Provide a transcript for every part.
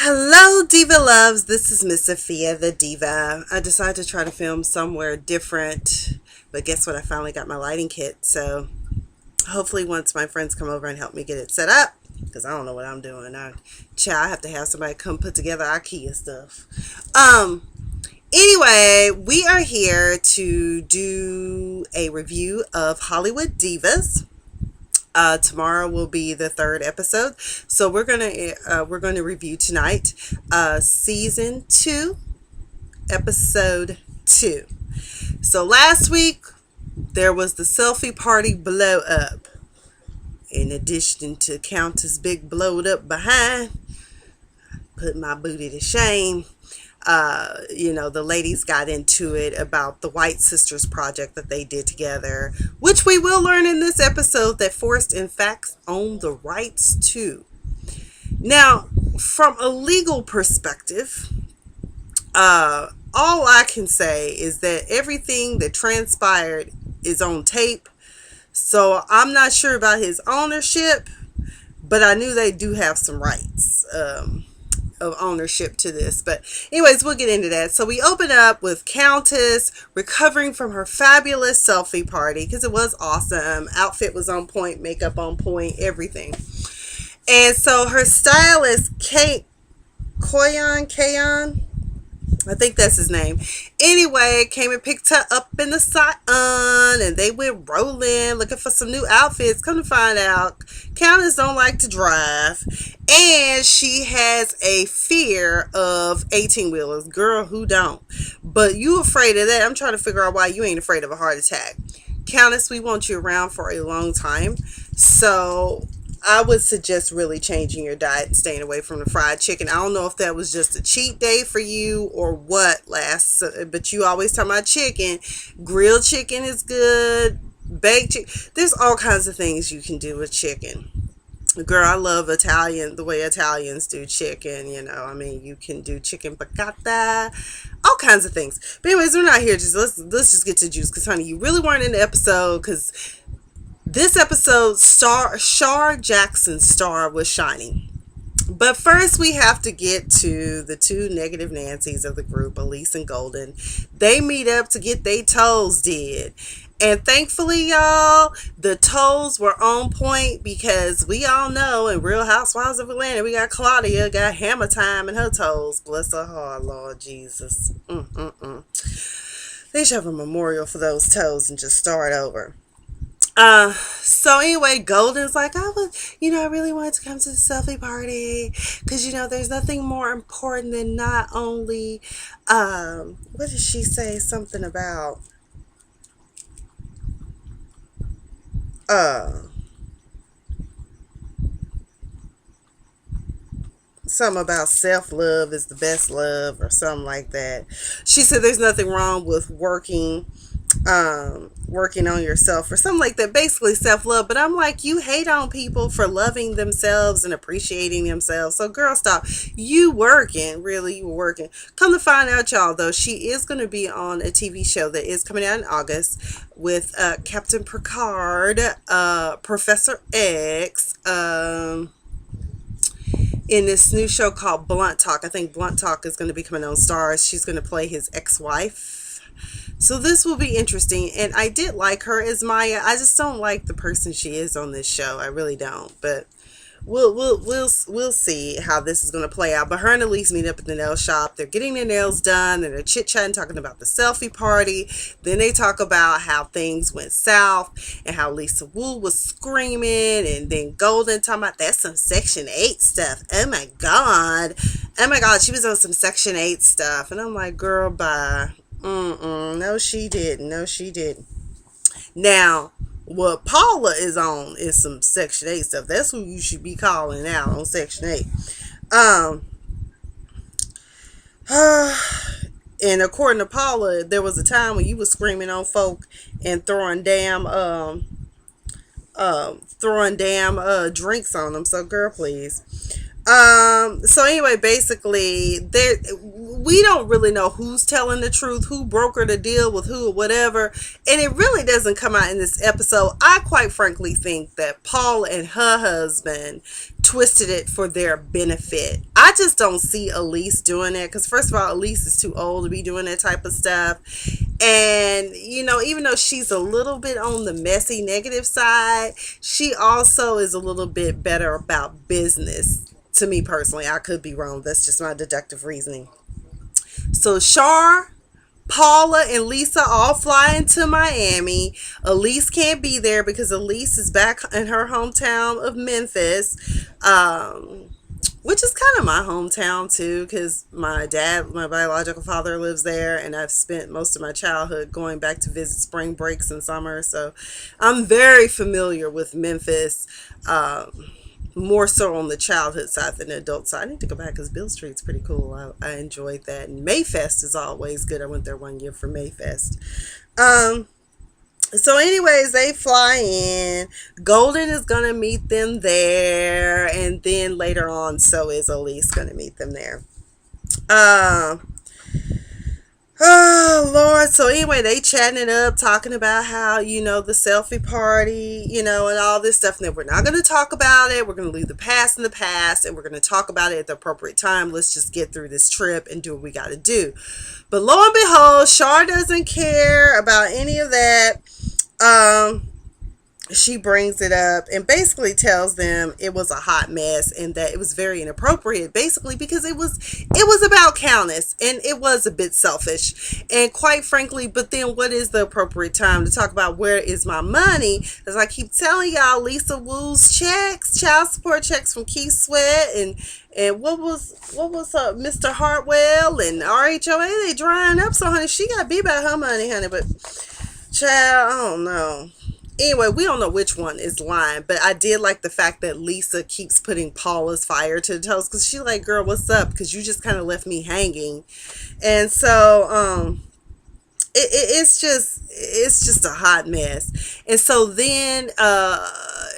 Hello, Diva Loves. This is Miss Sophia, the Diva. I decided to try to film somewhere different, but guess what? I finally got my lighting kit, so hopefully once my friends come over and help me get it set up, because I don't know what I'm doing. I have to have somebody come put together IKEA stuff. Anyway, we are here to do a review of Hollywood Divas. Tomorrow will be the third episode, so we're gonna review tonight, season 2, episode 2. So last week there was the selfie party blow up. In addition to Countess big blowed up behind, put my booty to shame. The ladies got into it about the White Sisters project that they did together, which we will learn in this episode that Forrest, in fact, owned the rights to. Now, from a legal perspective, all I can say is that everything that transpired is on tape. So I'm not sure about his ownership, but I knew they do have some rights. Of ownership to this. But anyways, we'll get into that. So we open up with Countess recovering from her fabulous selfie party, because it was awesome. Outfit was on point, makeup on point, everything. And so her stylist, Kayon, I think that's his name. Anyway, came and picked her up in the sun, and they went rolling, looking for some new outfits. Come to find out, Countess don't like to drive, and she has a fear of 18-wheelers. Girl, who don't? But you afraid of that? I'm trying to figure out why you ain't afraid of a heart attack. Countess, we want you around for a long time, so I would suggest really changing your diet and staying away from the fried chicken. I don't know if that was just a cheat day for you or what but you always talk about chicken. Grilled chicken is good. Baked chicken. There's all kinds of things you can do with chicken. Girl, I love the way Italians do chicken. You can do chicken piccata, all kinds of things. But anyways, we're not here. Let's just get to the juice, because honey, you really weren't in the episode, because this episode, Shar Jackson's star was shining. But first, we have to get to the two negative Nancys of the group, Elise and Golden. They meet up to get their toes did. And thankfully, y'all, the toes were on point, because we all know in Real Housewives of Atlanta, we got Claudia, got hammer time in her toes. Bless her heart, Lord Jesus. They should have a memorial for those toes and just start over. So anyway, Golden's like, I really wanted to come to the selfie party, because, there's nothing more important than not only, what did she say? Something about, something about self-love is the best love, or something like that. She said there's nothing wrong with working on yourself, or something like that, basically self-love. But I'm like, you hate on people for loving themselves and appreciating themselves. So girl, stop. You were working. Come to find out, y'all, though, she is going to be on a TV show that is coming out in August with Captain Picard, Professor X, in this new show called Blunt Talk. I think Blunt Talk is going to be coming on Stars. She's going to play his ex-wife. So this will be interesting, and I did like her as Maya. I just don't like the person she is on this show. I really don't, but we'll see how this is going to play out. But her and Elise meet up at the nail shop. They're getting their nails done, and they're chit-chatting, talking about the selfie party. Then they talk about how things went south and how Lisa Wu was screaming, and then Golden talking about that's some Section 8 stuff. Oh my God, she was on some Section 8 stuff, and I'm like, girl, bye. No, she didn't. Now, what Paula is on is some Section 8 stuff. That's who you should be calling out on Section 8. And according to Paula, there was a time when you was screaming on folk and throwing damn drinks on them. So girl, please. So anyway, basically, we don't really know who's telling the truth, who brokered a deal with who or whatever, and it really doesn't come out in this episode. I quite frankly think that Paul and her husband twisted it for their benefit. I just don't see Elise doing it because, first of all, Elise is too old to be doing that type of stuff. And, even though she's a little bit on the messy negative side, she also is a little bit better about business. To me personally, I could be wrong. That's just my deductive reasoning. So, Shar, Paula, and Lisa all fly into Miami. Elise can't be there because Elise is back in her hometown of Memphis. Which is kind of my hometown too, because my biological father, lives there, and I've spent most of my childhood going back to visit spring breaks and summer. So I'm very familiar with Memphis, more so on the childhood side than the adult side. I need to go back because Bill Street's pretty cool. I enjoyed that. And Mayfest is always good. I went there one year for Mayfest. So anyways, they fly in. Golden is going to meet them there. And then later on, so is Elise going to meet them there. Oh, Lord. So anyway, they chatting it up, talking about how, the selfie party, and all this stuff. And then we're not going to talk about it. We're going to leave the past in the past. And we're going to talk about it at the appropriate time. Let's just get through this trip and do what we got to do. But lo and behold, Char doesn't care about any of that. She brings it up and basically tells them it was a hot mess and that it was very inappropriate, basically because it was about Countess and it was a bit selfish, and quite frankly. But then what is the appropriate time to talk about where is my money? As I keep telling y'all, Lisa Wu's checks, child support checks from Keith Sweat and what was Mr. Hartwell and RHOA, they drying up. So honey, she got to be about her money, honey. But child, I don't know. Anyway, we don't know which one is lying, but I did like the fact that Lisa keeps putting Paula's fire to the toes, because she's like, girl, what's up? Because you just kind of left me hanging. And so it's just a hot mess. And so then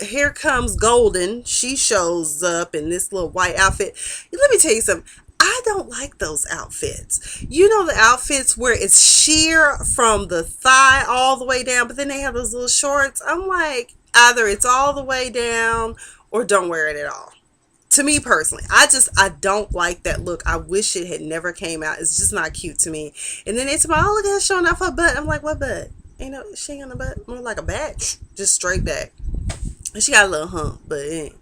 here comes Golden. She shows up in this little white outfit. Let me tell you something. I don't like those outfits. The outfits where it's sheer from the thigh all the way down, but then they have those little shorts. I'm like, either it's all the way down or don't wear it at all. To me personally, I don't like that look. I wish it had never came out. It's just not cute to me. And then they tell me, oh, look at her showing off her butt. I'm like, what butt? She ain't on the butt. More like a back, just straight back. And she got a little hump, but it ain't.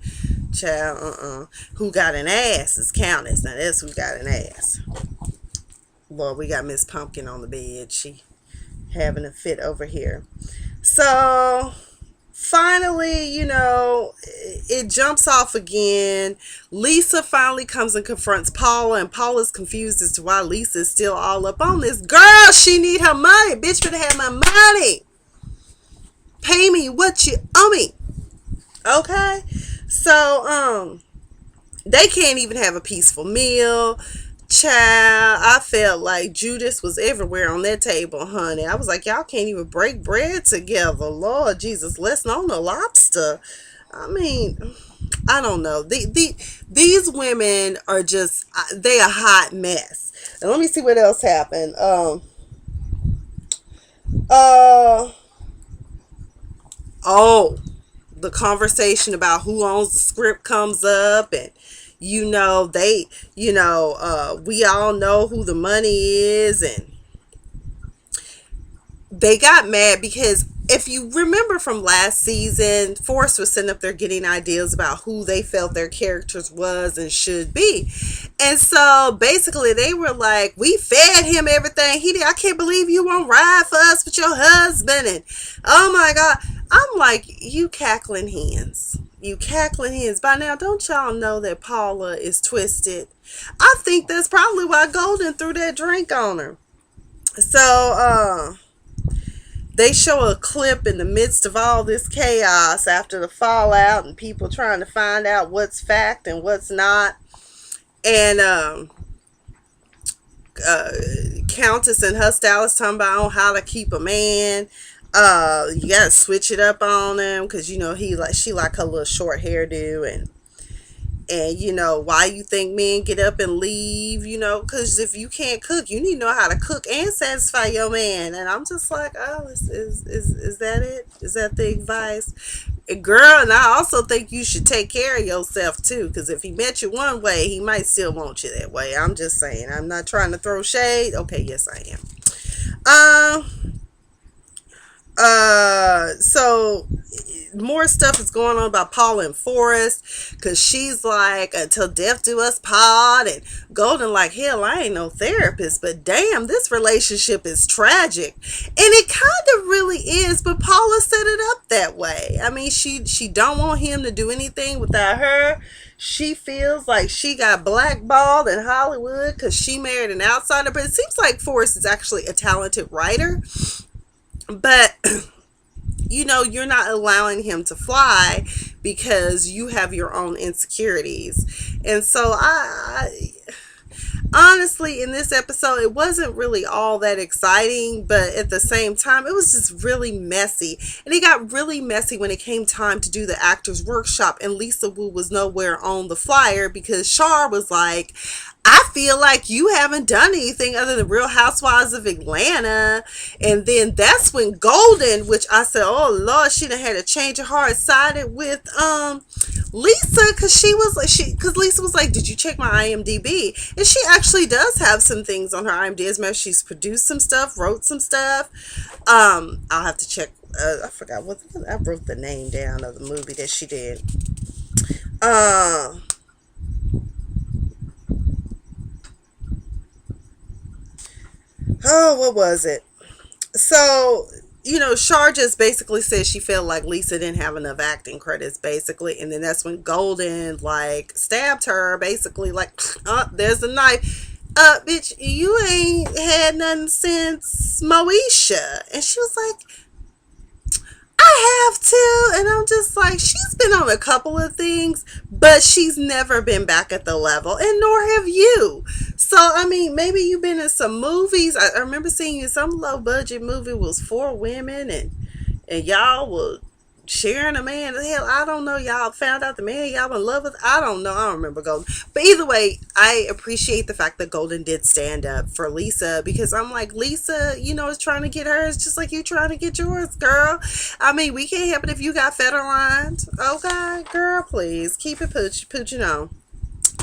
Child, who got an ass is Countess. Now that's who got an ass. Lord, we got Miss Pumpkin on the bed. She having a fit over here. So finally, it jumps off again. Lisa finally comes and confronts Paula, and Paula's confused as to why Lisa is still all up on this. Girl, she need her money. Bitch better have my money. Pay me what you owe me. Okay? So, they can't even have a peaceful meal. Child, I felt like Judas was everywhere on that table, honey. I was like, y'all can't even break bread together. Lord Jesus, less known the lobster. I mean, I don't know. These women are just, they a hot mess. And let me see what else happened. The conversation about who owns the script comes up, and we all know who the money is, and they got mad because if you remember from last season, Forrest was sitting up there getting ideas about who they felt their characters was and should be. And so basically they were like, we fed him everything he did. I can't believe you won't ride for us with your husband. And oh my God. I'm like, you cackling hens. You cackling hens. By now, don't y'all know that Paula is twisted? I think that's probably why Golden threw that drink on her. So, they show a clip in the midst of all this chaos after the fallout and people trying to find out what's fact and what's not. And Countess and her stylist talking about how to keep a man. You gotta switch it up on him because she like her little short hairdo, and why you think men get up and leave, because if you can't cook, you need to know how to cook and satisfy your man. And I'm just like, oh, is that it? Is that the advice? Girl, and I also think you should take care of yourself too, because if he met you one way, he might still want you that way. I'm just saying. I'm not trying to throw shade. Okay, yes, I am. Um, so more stuff is going on about Paula and Forrest, because she's like, until death do us part, and Golden like, hell, I ain't no therapist, but damn, this relationship is tragic. And it kind of really is, but Paula set it up that way. I mean, she don't want him to do anything without her. She feels like she got blackballed in Hollywood because she married an outsider, but it seems like Forrest is actually a talented writer, but you're not allowing him to fly because you have your own insecurities. And so I honestly, in this episode, it wasn't really all that exciting, but at the same time, it was just really messy. And it got really messy when it came time to do the actors workshop, and Lisa Wu was nowhere on the flyer because Shar was like, I feel like you haven't done anything other than Real Housewives of Atlanta. And then that's when Golden, which I said, oh Lord, she done had a change of heart, sided with Lisa, because Lisa was like, did you check my IMDb? And she actually does have some things on her IMDb. As a matter, she's produced some stuff, wrote some stuff. I'll have to check. I forgot what I wrote the name down of the movie that she did. Oh, what was it? So, Shar just basically said she felt like Lisa didn't have enough acting credits, basically. And then that's when Golden, like, stabbed her, basically, like, oh, there's a knife. Bitch, you ain't had nothing since Moesha. And she was like, I have to. And I'm just like, she's been on a couple of things, but she's never been back at the level, and nor have you. So, I mean, maybe you've been in some movies. I remember seeing you in some low budget movie was four women, and y'all were sharing a man. Hell, I don't know. Y'all found out the man y'all in love with. I don't know. I don't remember Golden. But either way, I appreciate the fact that Golden did stand up for Lisa, because I'm like, Lisa, is trying to get hers just like you trying to get yours, girl. I mean, we can't help it if you got fetter lines. Okay, girl, please keep it pooching on.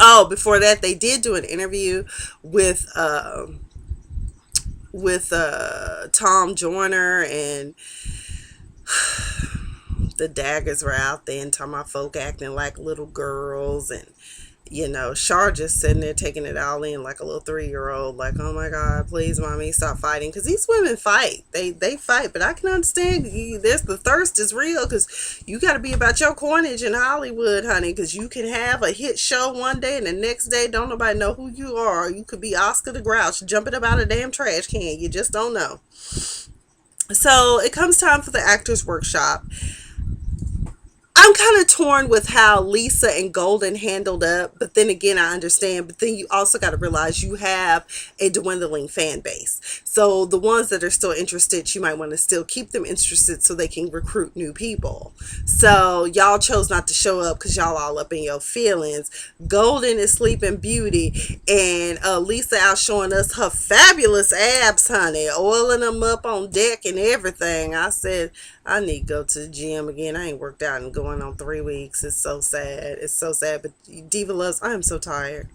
Oh, before that, they did do an interview with Tom Joyner, and the daggers were out there and talking about folk acting like little girls, and Shar just sitting there taking it all in like a little 3-year-old, like, oh my God, please, mommy, stop fighting. Because these women fight. They fight, but I can understand there's the thirst is real, because you got to be about your coinage in Hollywood, honey, because you can have a hit show one day and the next day don't nobody know who you are. You could be Oscar the Grouch jumping up out of a damn trash can. You just don't know. So it comes time for the actors workshop. I'm kind of torn with how Lisa and Golden handled up, but then again, I understand. But then you also got to realize you have a dwindling fan base. So the ones that are still interested, you might want to still keep them interested so they can recruit new people. So y'all chose not to show up because y'all all up in your feelings. Golden is Sleeping Beauty, and Lisa out showing us her fabulous abs, honey, oiling them up on deck and everything. I said, I need to go to the gym again. I ain't worked out in going on 3 weeks. It's so sad. It's so sad. But Diva Loves, I am so tired.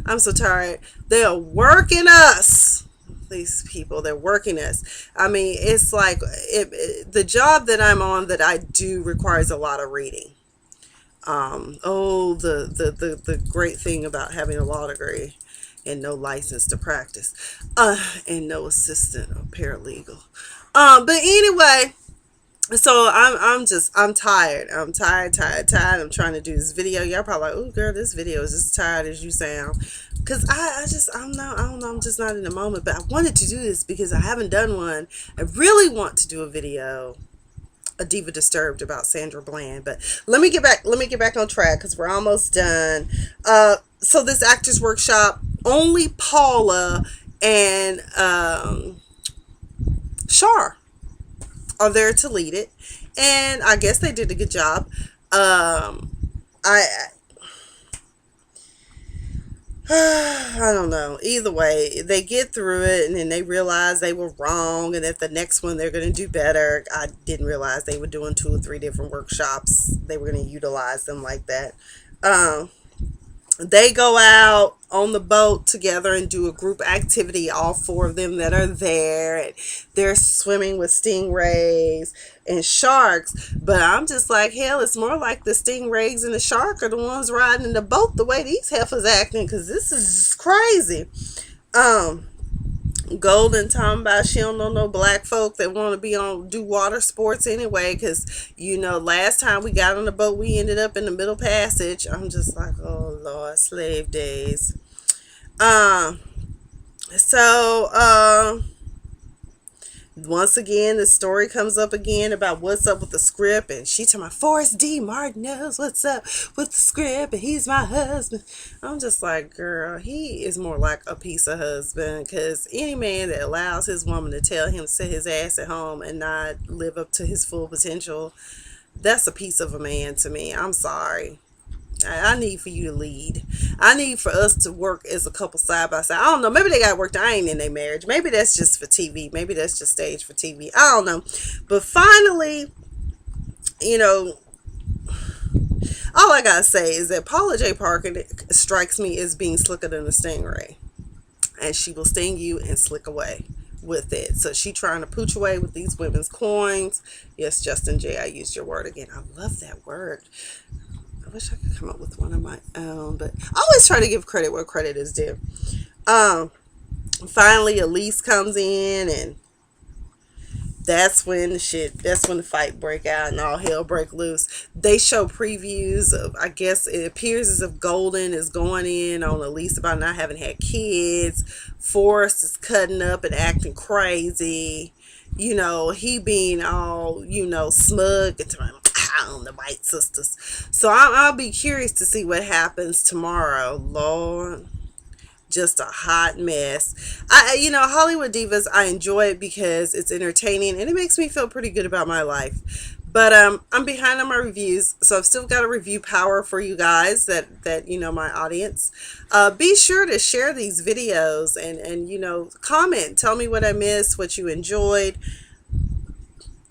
I'm so tired. They are working us. These people, they're working us. I mean, it's like the job that I'm on that I do requires a lot of reading. The great thing about having a law degree and no license to practice, and no assistant or paralegal. But anyway. So I'm tired. I'm tired. I'm trying to do this video. Y'all probably like, oh girl, this video is as tired as you sound. Cause I don't know. I'm just not in the moment. But I wanted to do this because I haven't done one. I really want to do a video, a Diva Disturbed, about Sandra Bland. But let me get back on track because we're almost done. So this actors workshop, only Paula and Shar are there to lead it, and I guess they did a good job. I I don't know. Either way, they get through it and then they realize they were wrong and that the next one they're going to do better. I didn't realize they were doing 2 or 3 different workshops. They were going to utilize them like that. Um, they go out on the boat together and do a group activity, all 4 of them that are there, and they're swimming with stingrays and sharks. But I'm just like, hell, it's more like the stingrays and the shark are the ones riding in the boat the way these heifers acting, because this is just crazy. um Golden talking about she don't know no black folk that want to be on do water sports anyway, because last time we got on the boat we ended up in the middle passage. I'm just like, oh Lord, slave days. um so once again the story comes up again about what's up with the script, and she told my Forrest D. Martin knows what's up with the script and he's my husband. I'm just like, girl, he is more like a piece of husband, because any man that allows his woman to tell him to sit his ass at home and not live up to his full potential, that's a piece of a man to me. I'm sorry. I need for you to lead. I need for us to work as a couple side by side. I don't know. Maybe they got work. I ain't in their marriage. Maybe that's just for TV. Maybe that's just stage for TV. I don't know. But finally, you know, all I gotta say is that Paula Jai Parker strikes me as being slicker than a stingray, and she will sting you and slick away with it. So she trying to pooch away with these women's coins. Yes, Justin J, I used your word again. I love that word. I wish I could come up with one of my own, but I always try to give credit where credit is due. Um, Finally, Elise comes in, and that's when the fight break out and all hell break loose. They show previews of, I guess it appears as if Golden is going in on Elise about not having had kids. Forrest is cutting up and acting crazy. He being all, smug and on the White Sisters. So I'll be curious to see what happens tomorrow. Lord, just a hot mess. Hollywood Divas, I enjoy it because it's entertaining and it makes me feel pretty good about my life. But I'm behind on my reviews, so I've still got a review power for you guys that my audience. Be sure to share these videos and comment. Tell me what I missed, what you enjoyed,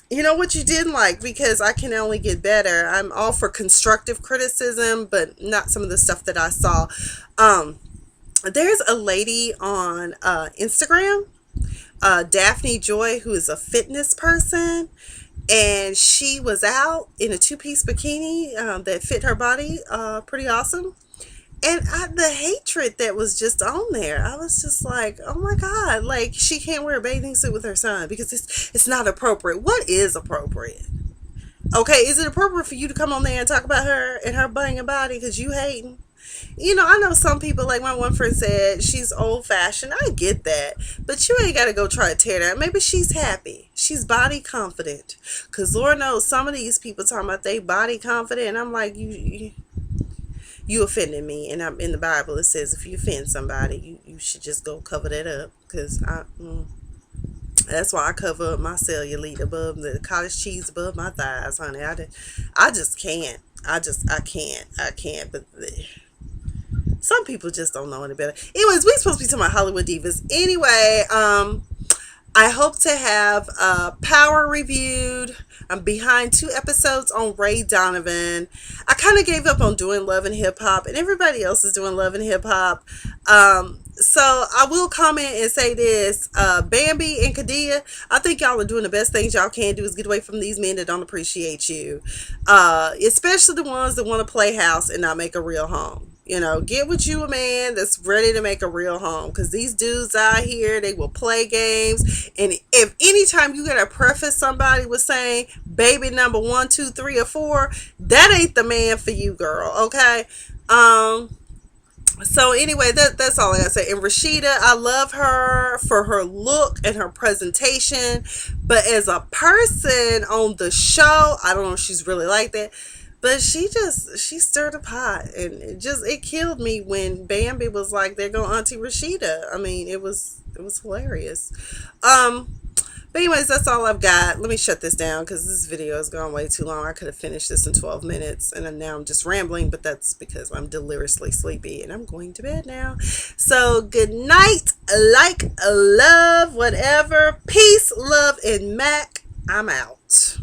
what you didn't like, because I can only get better. I'm all for constructive criticism, but not some of the stuff that I saw. There's a lady on Instagram, Daphne Joy, who is a fitness person, and she was out in a 2-piece bikini that fit her body pretty awesome. And the hatred that was just on there, I was just like, oh my God, like she can't wear a bathing suit with her son because it's not appropriate. What is appropriate? Okay, is it appropriate for you to come on there and talk about her and her banging body because you hating? I know some people, like my one friend said, she's old fashioned. I get that. But you ain't got to go try to tear down. Maybe she's happy. She's body confident. Because Lord knows some of these people talking about they body confident. And I'm like, you offended me. And I'm in the Bible, it says if you offend somebody, you should just go cover that up. Because that's why I cover up my cellulite above the cottage cheese above my thighs, honey. I just can't. I can't. But some people just don't know any better. Anyways, we're supposed to be talking about Hollywood Divas. Anyway, I hope to have Power reviewed. I'm behind 2 episodes on Ray Donovan. I kind of gave up on doing Love and Hip Hop, and everybody else is doing Love and Hip Hop. So I will comment and say this. Bambi and Kadia, I think y'all are doing the best things y'all can do is get away from these men that don't appreciate you. Especially the ones that want to play house and not make a real home. Get with you a man that's ready to make a real home, because these dudes out here, they will play games. And if anytime you gotta preface somebody with saying baby number 1, 2, 3, or 4, that ain't the man for you, girl. Okay. So anyway, that's all I gotta say. And Rashida, I love her for her look and her presentation, but as a person on the show, I don't know if she's really like that. But she stirred a pot, and it killed me when Bambi was like, "There go Auntie Rashida." I mean, it was hilarious. But anyways, that's all I've got. Let me shut this down because this video has gone way too long. I could have finished this in 12 minutes and then now I'm just rambling, but that's because I'm deliriously sleepy and I'm going to bed now. So good night, like, love, whatever. Peace, love, and Mac. I'm out.